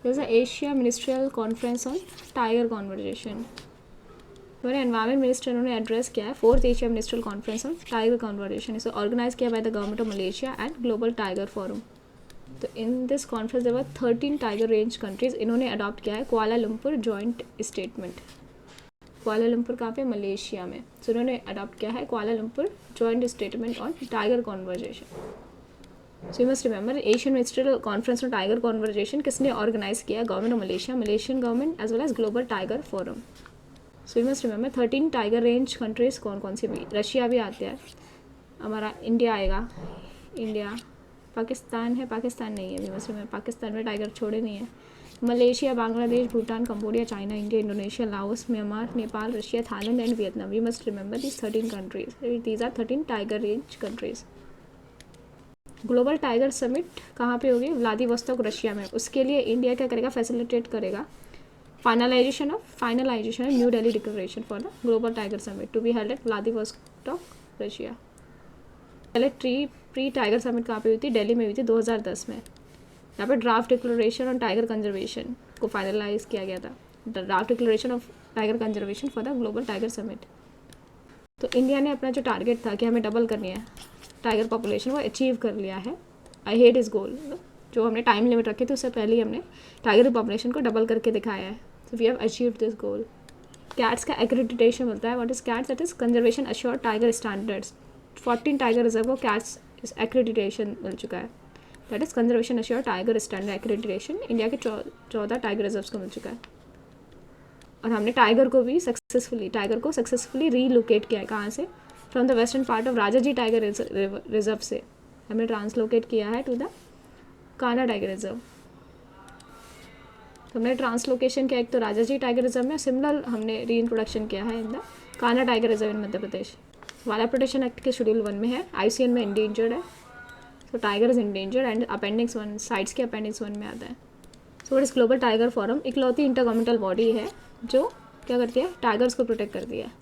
there's a Asia Ministerial Conference on Tiger Conservation. हमारे environment minister ने address किया है 4th Asia ministerial conference on tiger conservation. इसे organise किया by the government of Malaysia and global tiger forum. तो in this conference there were 13 tiger range countries. इन्होंने adopt किया है कुआलालंपुर जॉइंट स्टेटमेंट. कुआलालंपुर कहाँ पे? मलेशिया में. सो इन्होंने अडॉप्ट किया है Kuala Lumpur joint statement on tiger conservation. So you must remember Asian ministerial conference on tiger conservation किसने ऑर्गेनाइज किया? Government of Malaysia, Malaysian government as well as global tiger forum. So you must remember 13 tiger range countries कौन कौन सी भी. Russia भी आते हैं, हमारा India आएगा, इंडिया, पाकिस्तान है, पाकिस्तान नहीं है, यू मस्ट रिमेंबर पाकिस्तान में टाइगर छोड़े नहीं है. Malaysia, Bangladesh, Bhutan, Cambodia, China, India, Indonesia, Laos, Myanmar, Nepal, Russia, Thailand and Vietnam. You must remember these 13 countries. These are 13 tiger range countries. Global tiger summit कहाँ पे होगी? व्लादिवोस्तोक रशिया में. उसके लिए इंडिया क्या करेगा? फैसिलिटेट करेगा finalisation of new Delhi declaration for the global tiger summit to be held at Vladivostok Russia. पहले प्री टाइगर समिट कहाँ पे हुई थी? दिल्ली में हुई थी 2010 में. यहाँ पे draft declaration on tiger conservation को फाइनलाइज किया गया था. Draft declaration of tiger conservation for the global tiger summit. तो इंडिया ने अपना जो टारगेट था कि हमें डबल करनी है टाइगर पॉपुलेशन, वो अचीव कर लिया है. आई हेट इस गोल. जो हमने टाइम लिमिट रखी थी उससे पहले ही हमने टाइगर पॉपुलेशन को डबल करके दिखाया है. So we have achieved this goal. CATS का एक्रेडिटेशन मिलता है. What is CATS? That is conservation assured tiger standards. 14 tiger reserve को कैट्स एक्रेडिटेशन मिल चुका है. That is conservation assured tiger standard accreditation. India के 14 टाइगर रिजर्व्स को मिल चुका है. और हमने टाइगर को सक्सेसफुली रीलोकेट किया है. कहाँ से? From the western part of Rajaji tiger reserve से हमने ट्रांसलोकेट किया है to the Kanha tiger reserve. हमने ट्रांसलोकेशन किया एक तो राजाजी टाइगर रिजर्व में, सिमिलर हमने री इंट्रोडक्शन किया है in the Kanha tiger reserve in Madhya Pradesh. Wild protection act के शेड्यूल 1 में है. IUCN में इंडेंजर्ड है. So tiger is endangered and appendix 1 CITES के अपेंडिक्स 1 में आता है. So what is global tiger forum? इकलौती इंटरगवर्नमेंटल बॉडी है जो क्या करती है? टाइगर्स को प्रोटेक्ट करती है.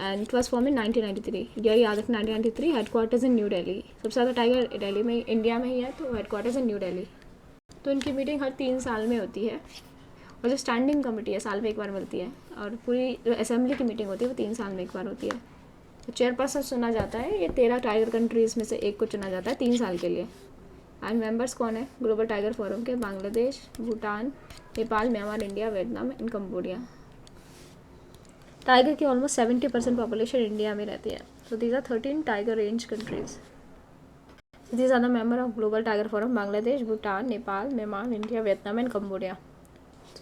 And it was form in 1993. याद रखना 1993. हेडक्वार्टर्स इन न्यू दिल्ली. सबसे ज़्यादा टाइगर दिल्ली में, इंडिया में ही है, तो हेडक्वार्टर्स इन न्यू दिल्ली. तो इनकी मीटिंग हर 3 साल में होती है. और जो स्टैंडिंग कमेटी है साल में एक बार मिलती है. और पूरी जो असेंबली की मीटिंग होती है वो 3 साल में एक बार होती है. तो चेयरपर्सन चुना जाता है. ये 13 टाइगर कंट्रीज़ में से एक को चुना जाता है 3 साल के लिए. एंड मेंबर्स कौन है ग्लोबल टाइगर फोरम के? Bangladesh, Bhutan, Nepal, Myanmar, India, Vietnam and Cambodia. Tiger की ऑलमोस्ट 70% पॉपुलेशन इंडिया में रहती है. So these are 13 tiger range countries. These are the member of global tiger forum: Bangladesh, Bhutan, Nepal, Myanmar, India, Vietnam and Cambodia.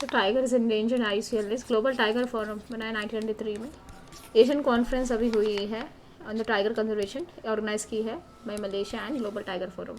तो tiger is endangered. IUCN list. Global tiger forum बनाया 1993 में. Asian conference अभी हुई है on the tiger conservation, organise की है by Malaysia and global tiger forum.